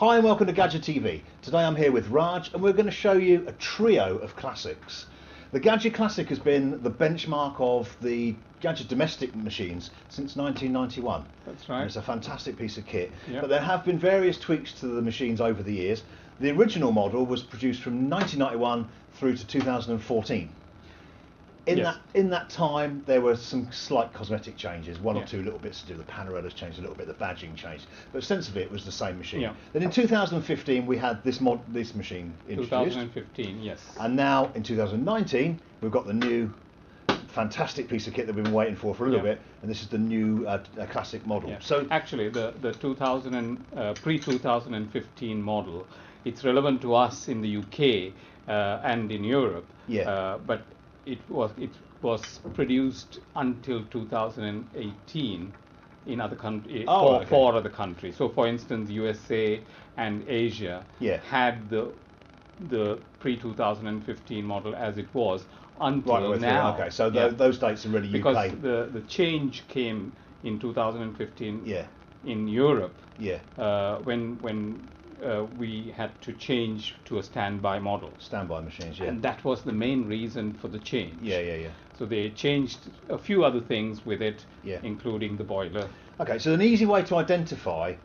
Hi and welcome to Gaggia TV. Today I'm here with Raj and we're going to show you a trio of classics. The Gaggia Classic has been the benchmark of the Gaggia domestic machines since 1991. That's right. And it's a fantastic piece of kit. Yep. But there have been various tweaks to the machines over the years. The original model was produced from 1991 through to 2014. In that time, there were some slight cosmetic changes, one or two little bits to do. The panorellas changed a little bit, the badging changed, but ostensibly it was the same machine. Yeah. Then in 2015, we had this machine introduced. 2015, yes. And now in 2019, we've got the new fantastic piece of kit that we've been waiting for a little bit, and this is the new classic model. Yeah. So actually, the pre-2015 model, it's relevant to us in the UK and in Europe. Yeah. But it was produced until 2018 in other countries for other countries. So, for instance, USA and Asia had the pre-2015 model as it was until now. Okay, so those dates are really because UK. Because the change came in 2015 in Europe. Yeah. When we had to change to a standby model. Standby machines, yeah. And that was the main reason for the change. Yeah. So they changed a few other things with it, including the boiler. Okay, so an easy way to identify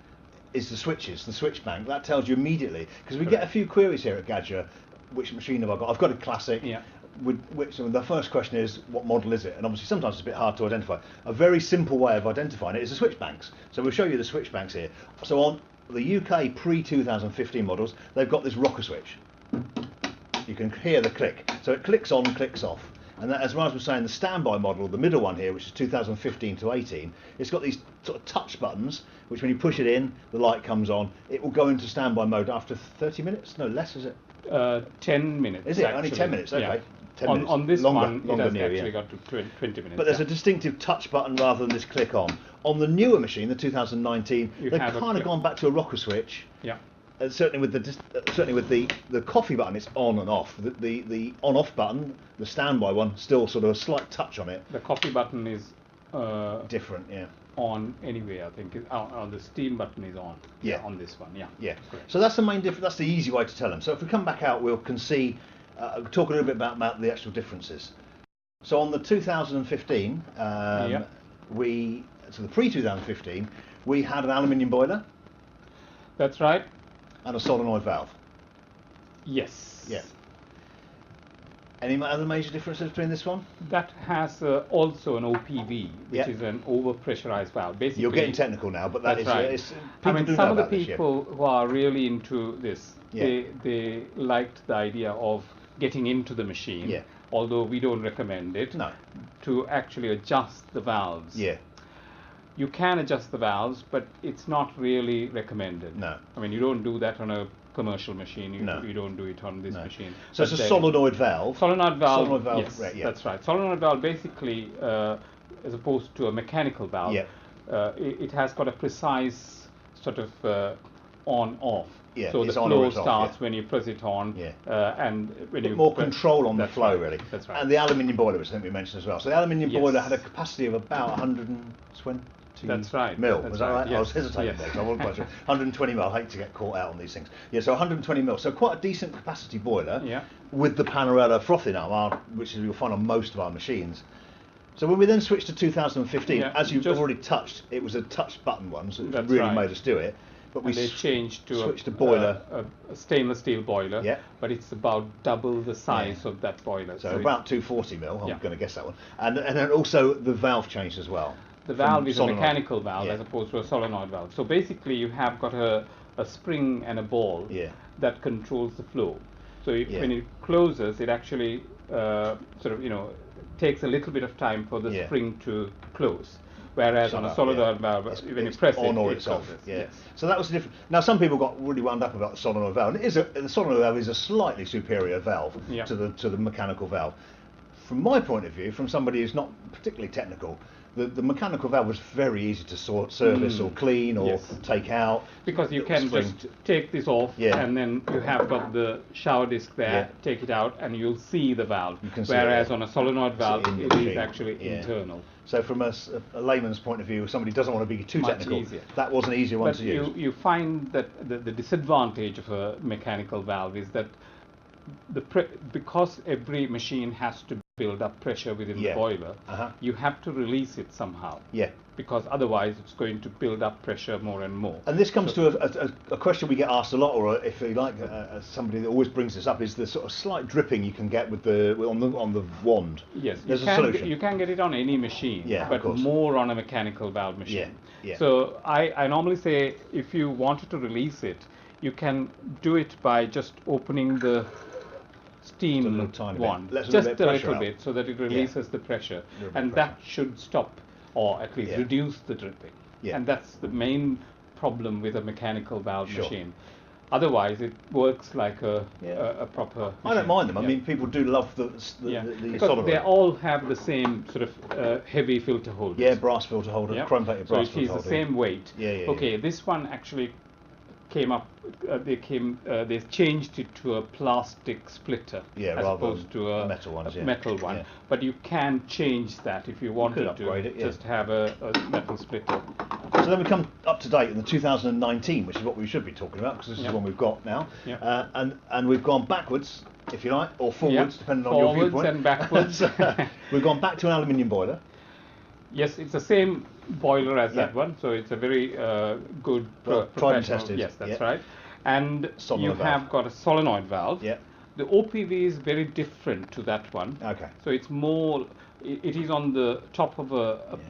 is the switches, the switch bank. That tells you immediately, because we get a few queries here at Gaggia. Which machine have I got? I've got a classic. Yeah. The first question is, what model is it? And obviously sometimes it's a bit hard to identify. A very simple way of identifying it is the switch banks. So we'll show you the switch banks here. So on the UK pre-2015 models, they've got this rocker switch. You can hear the click. So it clicks on, clicks off. And that, as Raj was saying, the standby model, the middle one here, which is 2015 to 18, it's got these sort of touch buttons, which when you push it in, the light comes on. It will go into standby mode after 30 minutes? No, less, is it? 10 minutes. Is it? Actually. Only 10 minutes? Okay. Yeah. 10 minutes. On this longer one, it has near, actually got to 20 minutes. But there's a distinctive touch button rather than this click on. On the newer machine, the 2019, they've kind of gone back to a rocker switch. Yeah. Certainly with the coffee button, it's on and off. The on-off button, the standby one, still sort of a slight touch on it. The coffee button is different, yeah. On anyway, I think. The steam button is on. Yeah. On this one, yeah. Yeah. So that's the main difference. That's the easy way to tell them. So if we come back out, we can see, talk a little bit about the actual differences. So on the 2015, the pre-2015, we had an aluminium boiler. That's right. And a solenoid valve. Yes. Yeah. Any other major differences between this one? That has also an OPV, which is an over-pressurized valve. Basically, you're getting technical now, but that's right. Some of the people who are really into this, they liked the idea of getting into the machine, although we don't recommend it, to actually adjust the valves. Yeah. You can adjust the valves, but it's not really recommended. No. I mean, you don't do that on a commercial machine. You don't do it on this machine. So it's a solenoid valve. Solenoid valve. Solenoid valve. Yes, right, that's right. Solenoid valve basically, as opposed to a mechanical valve, it has got a precise sort of on-off. Yeah, so the flow starts when you press it on, and when you more control on the flow, really. That's right. And the aluminium boiler, which I think we mentioned as well. So the aluminium boiler had a capacity of about 120. That's right. Mil. That's was that right? Yes. I was hesitating there, so I wasn't quite sure. 120 mil. I hate to get caught out on these things. Yeah, so 120 mil. So quite a decent capacity boiler. Yeah. With the panorella frothing up, which you'll find on most of our machines. So when we then switched to 2015, as you've already touched, it was a touch button one, so it really made us do it. But they changed to switched to boiler, a stainless steel boiler. Yeah. But it's about double the size of that boiler. So about 240 mil. I'm going to guess that one. And then also the valve changed as well. The valve is a mechanical valve as opposed to a solenoid valve. So basically, you have got a spring and a ball that controls the flow. So when it closes, it actually takes a little bit of time for the spring to close. Whereas on a solenoid valve, when you press on or it it's off. closes. Yeah. Yes. So that was the difference. Now some people got really wound up about the solenoid valve. And the solenoid valve is a slightly superior valve to the mechanical valve. From my point of view, from somebody who's not particularly technical, the mechanical valve was very easy to service or clean or take out. Because you can just take this off and then you have got the shower disc there, take it out and you'll see the valve. Whereas on a solenoid valve, it is actually internal. So from a layman's point of view, somebody doesn't want to be too technical. That was an easier one to use. You find that the disadvantage of a mechanical valve is that because every machine has to build up pressure within the boiler, you have to release it somehow. Because otherwise it's going to build up pressure more and more. And this comes to a question we get asked a lot, or if you like, somebody that always brings this up, is the sort of slight dripping you can get with on the wand. Yes, there's a solution. You can get it on any machine, but more on a mechanical valve machine. So I normally say if you wanted to release it, you can do it by just opening the steam wand just a little bit so that it releases the pressure, and that should stop or at least reduce the dripping. And that's the main problem with a mechanical valve machine. Otherwise, it works like a proper machine. I don't mind them. I mean, people do love the because they all have the same sort of heavy filter holders. Yeah, brass filter holder, chrome-plated brass filter holder. So it is the same weight. Okay, this one actually came up. They changed it to a plastic splitter as opposed to a metal one. But you can change that if you wanted to. Just have a metal splitter. So then we come up to date in the 2019, which is what we should be talking about, because this is the one we've got now. And we've gone backwards, if you like, or forwards, depending on your viewpoint. Forwards and backwards. We've gone back to an aluminium boiler. Yes, it's the same boiler as that one, so it's a very good tried and tested. Yes, that's right. And you have got a solenoid valve. The OPV is very different to that one. So it's more. It is on the top of a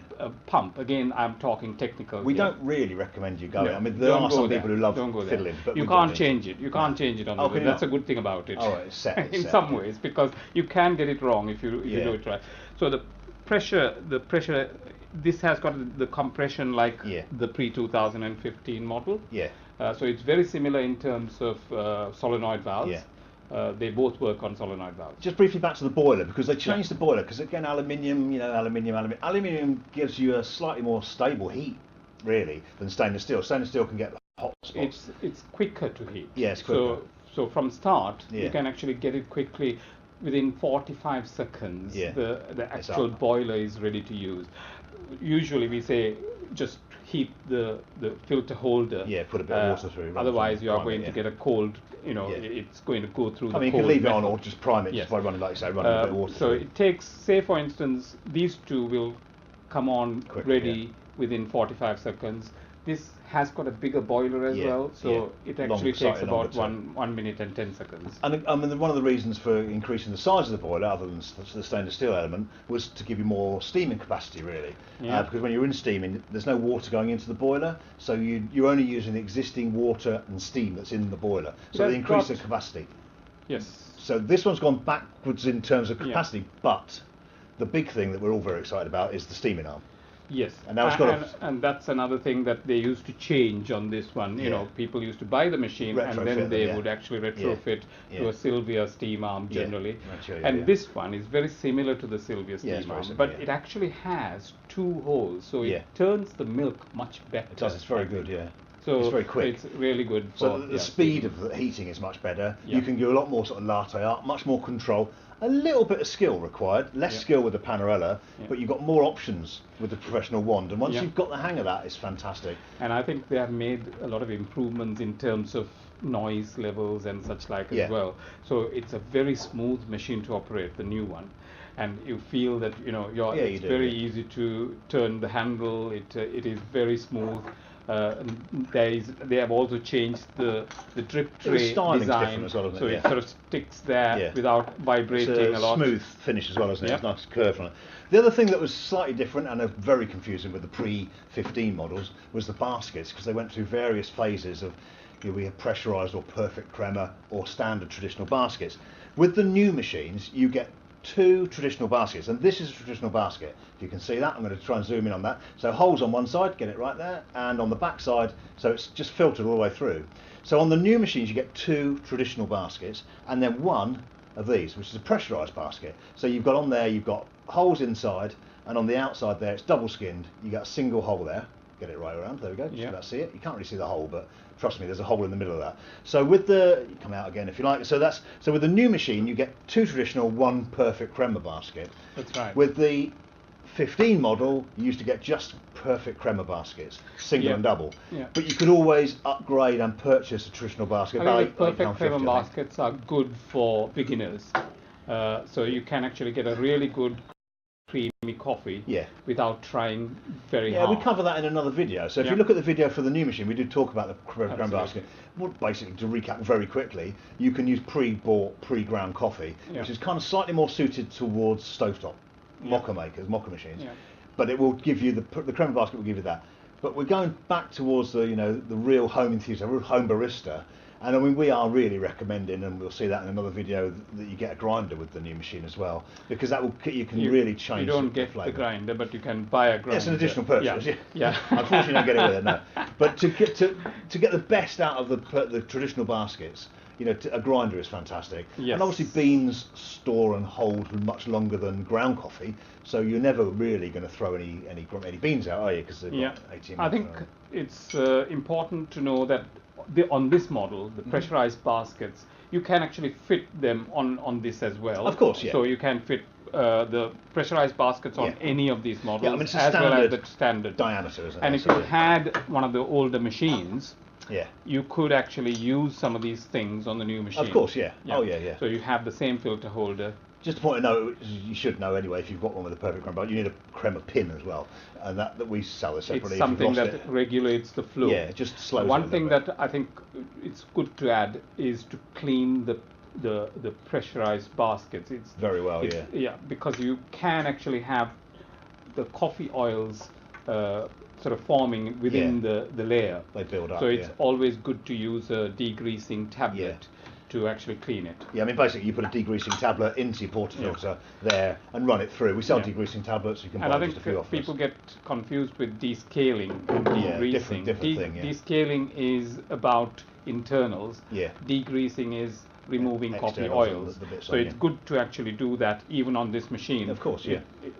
pump. Again, I'm talking technical. We don't really recommend you going. I mean, there are some people who love fiddling, but you can't change it. You can't change it on the way. That's a good thing about it. Oh, it's set. In some ways, because you can get it wrong if you do it right. So the pressure. This has got the compression like the pre-2015 model. So it's very similar in terms of solenoid valves. They both work on solenoid valves. Just briefly back to the boiler, because they changed the boiler, because again, aluminium gives you a slightly more stable heat, really, than stainless steel. Stainless steel can get hot spots. It's quicker to heat. It's quicker. So from start, you can actually get it quickly. Within 45 seconds, the actual boiler is ready to use. Usually we say just heat the filter holder. Put a bit of water through. Otherwise you are going to get a cold, it's going to go through the cold. You can leave it on or just prime it just by running, like you say, running a bit of water. So it takes, say for instance, these two will come on ready within 45 seconds. This has got a bigger boiler as well, so it actually takes about 1 minute and 10 seconds. And I mean, one of the reasons for increasing the size of the boiler, other than the stainless steel element, was to give you more steaming capacity, really. Because when you're in steaming, there's no water going into the boiler, so you're only using the existing water and steam that's in the boiler. So they increase the capacity. So this one's gone backwards in terms of capacity, but the big thing that we're all very excited about is the steaming arm. And now it's got and that's another thing that they used to change on this one. People used to buy the machine and then they would actually retrofit to a Sylvia steam arm generally. This one is very similar to the Sylvia steam arm, but it actually has 2 holes, so it turns the milk much better. It does. It's very good. So it's very quick. It's really good. So the speed of the heating is much better. You can do a lot more sort of latte art, much more control. A little bit of skill required, less skill with the Panorella, but you've got more options with the professional wand. And once you've got the hang of that, it's fantastic. And I think they have made a lot of improvements in terms of noise levels and such like as well. So it's a very smooth machine to operate, the new one. And you feel that it's very easy to turn the handle. It is very smooth. They have also changed the drip tray design, as well, so it sort of sticks there without vibrating a lot. Smooth finish as well, isn't it? It's nice curve on it. The other thing that was slightly different and very confusing with the pre-15 models was the baskets, because they went through various phases of we had pressurised or perfect crema or standard traditional baskets. With the new machines, you get 2 traditional baskets, and this is a traditional basket. If you can see that, I'm going to try and zoom in on that. So holes on one side, get it right there, and on the back side, so it's just filtered all the way through. So on the new machines you get 2 traditional baskets and then 1 of these, which is a pressurised basket. So you've got on there, you've got holes inside, and on the outside there it's double skinned. You got a single hole there. Get it right around. There we go. Just about see it. You can't really see the hole, but trust me, there's a hole in the middle of that. So with the you come out again if you like. So with the new machine, you get 2 traditional, 1 perfect crema basket. That's right. With the 15 model, you used to get just perfect crema baskets, single and double. Yeah. But you could always upgrade and purchase a traditional basket. I think perfect crema baskets are good for beginners. So you can actually get a really good creamy coffee without trying very hard. Yeah, we cover that in another video. So if you look at the video for the new machine, we did talk about the crema basket. Well, basically, to recap very quickly, you can use pre-bought, pre-ground coffee, which is kind of slightly more suited towards stovetop mocha makers, mocha machines. But it will give you the crema basket will give you that. But we're going back towards the the real home enthusiast, real home barista. And I mean, we are really recommending, and we'll see that in another video, that you get a grinder with the new machine as well, because that will really change. You don't get the grinder, but you can buy a grinder. It's an additional purchase. Yeah. Unfortunately, you don't get it with it, no. But to get the best out of the traditional baskets, a grinder is fantastic. Yes. And obviously, beans store and hold much longer than ground coffee, so you're never really going to throw any beans out, are you? Because they've got 18 months. I think it's important to know that on this model, the pressurized baskets, you can actually fit them on this as well. Of course, yeah. So you can fit the pressurized baskets on any of these models, I mean, it's as well as the standard diameter, isn't it? And if you had one of the older machines, Yeah. You could actually use some of these things on the new machine. Of course, yeah. Oh, yeah, yeah. So you have the same filter holder. Just a point of note, you should know anyway, if you've got one with a perfect crema, you need a crema pin as well, and that we sell it separately. It's something that regulates the flow. Yeah, it just slows it One thing that I think it's good to add is to clean the pressurized baskets. It's very well, yeah. Yeah, because you can actually have the coffee oils sort of forming within the layer. They build up. So it's always good to use a degreasing tablet to actually clean it. Yeah, I mean, basically you put a degreasing tablet into your portafilter there and run it through. We sell degreasing tablets, you can buy just a few off us. People get confused with descaling and degreasing. Different thing, Descaling is about internals. Yeah. Degreasing is removing coffee oils. So it's good to actually do that even on this machine. Of course, yeah.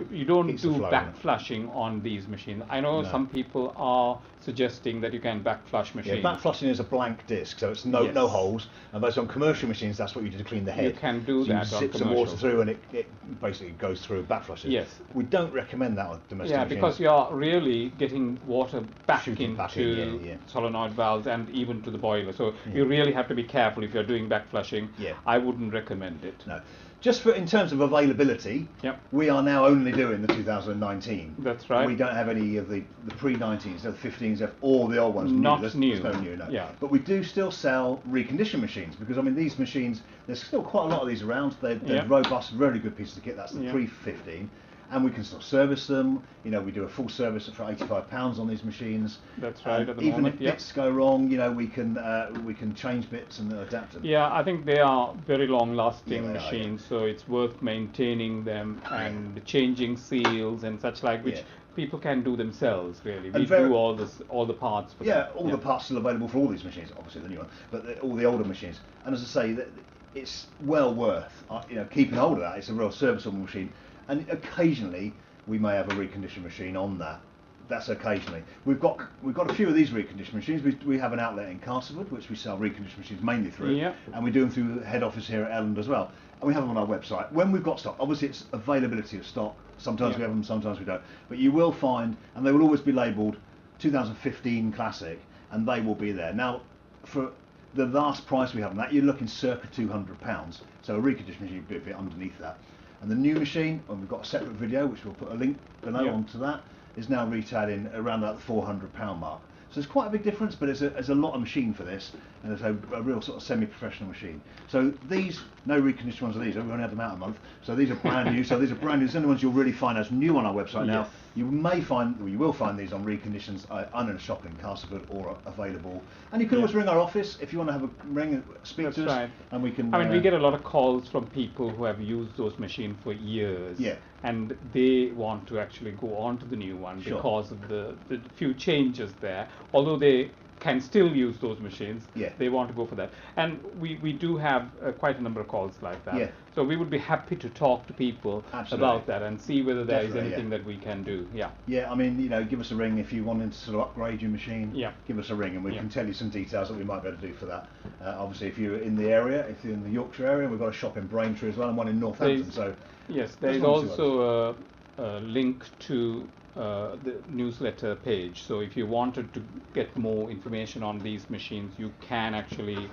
You don't do back flushing on these machines. I know some people are suggesting that you can back flush machines. Yeah, back flushing is a blank disc, so it's no holes. And most on commercial machines, that's what you do to clean the head. You can do that you on sip some water through and it basically goes through back flushes. Yes. We don't recommend that on domestic machines. Yeah, because you are really getting water back into solenoid valves and even to the boiler. So you really have to be careful if you're doing back flushing. Yeah. I wouldn't recommend it. No. Just in terms of availability, we are now only doing the 2019. That's right. We don't have any of the pre-19s, the 15s, or the old ones. Not new. There's no new, no. Yeah. But we do still sell reconditioned machines, because I mean these machines, there's still quite a lot of these around. They're robust, really good pieces of kit. That's the pre-15. And we can still service them. You know, we do a full service for £85 on these machines. That's right. At the even moment, if bits go wrong, you know, we can change bits and adapt them. Yeah, I think they are very long-lasting machines, so it's worth maintaining them and changing seals and such like, which people can do themselves. Really, we do all the parts. For them. All the parts still available for all these machines. Obviously, the new one, but all the older machines. And as I say, it's well worth keeping hold of that. It's a real serviceable machine. And occasionally we may have a reconditioned machine on that. That's occasionally. We've got a few of these reconditioned machines. We have an outlet in Castleford which we sell reconditioned machines mainly through, and we do them through the head office here at Elland as well. And we have them on our website when we've got stock. Obviously, it's availability of stock. Sometimes we have them, sometimes we don't. But you will find, and they will always be labelled 2015 Classic, and they will be there. Now, for the last price we have on that, you're looking circa £200. So a reconditioned machine would be a bit underneath that. And the new machine, and we've got a separate video which we'll put a link below onto that, is now retailing around about the £400 mark. So there's quite a big difference, but there's a lot of machine for this, and it's a real sort of semi-professional machine. So these, no reconditioned ones of these, we've only had them out a month, so these are brand new. So these are brand new. These are the ones you'll really find as new on our website now. You will find these on reconditions on a shop in Castleford or available. And you can always ring our office if you want to have a ring, speak to us, and we can. I mean, we get a lot of calls from people who have used those machines for years, and they want to actually go on to the new one because of the few changes there. Although they can still use those machines, yeah. they want to go for that. And we do have quite a number of calls like that. Yeah. So we would be happy to talk to people about that and see whether there is anything that we can do. Yeah. Yeah, I mean, give us a ring if you wanted to sort of upgrade your machine. Yeah. Give us a ring and we can tell you some details that we might be able to do for that. Obviously, if you're in the area, if you're in the Yorkshire area, we've got a shop in Braintree as well and one in Northampton. Yes, there is also a link to the newsletter page. So if you wanted to get more information on these machines, you can actually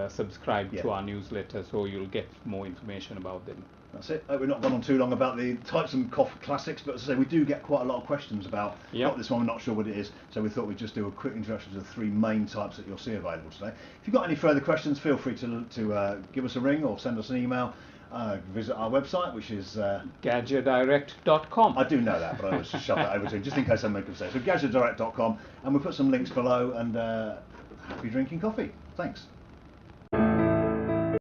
subscribe to our newsletter, so you'll get more information about them. That's it. We've not gone on too long about the types and coffee classics, but as I say, we do get quite a lot of questions about not this one, we're not sure what it is, so we thought we'd just do a quick introduction to the three main types that you'll see available today. If you've got any further questions, feel free to give us a ring or send us an email. Visit our website, which is GaggiaDirect.com. I do know that, but I always shove that over to him just in case I make a mistake. So GaggiaDirect.com, and we'll put some links below, and happy drinking coffee. Thanks.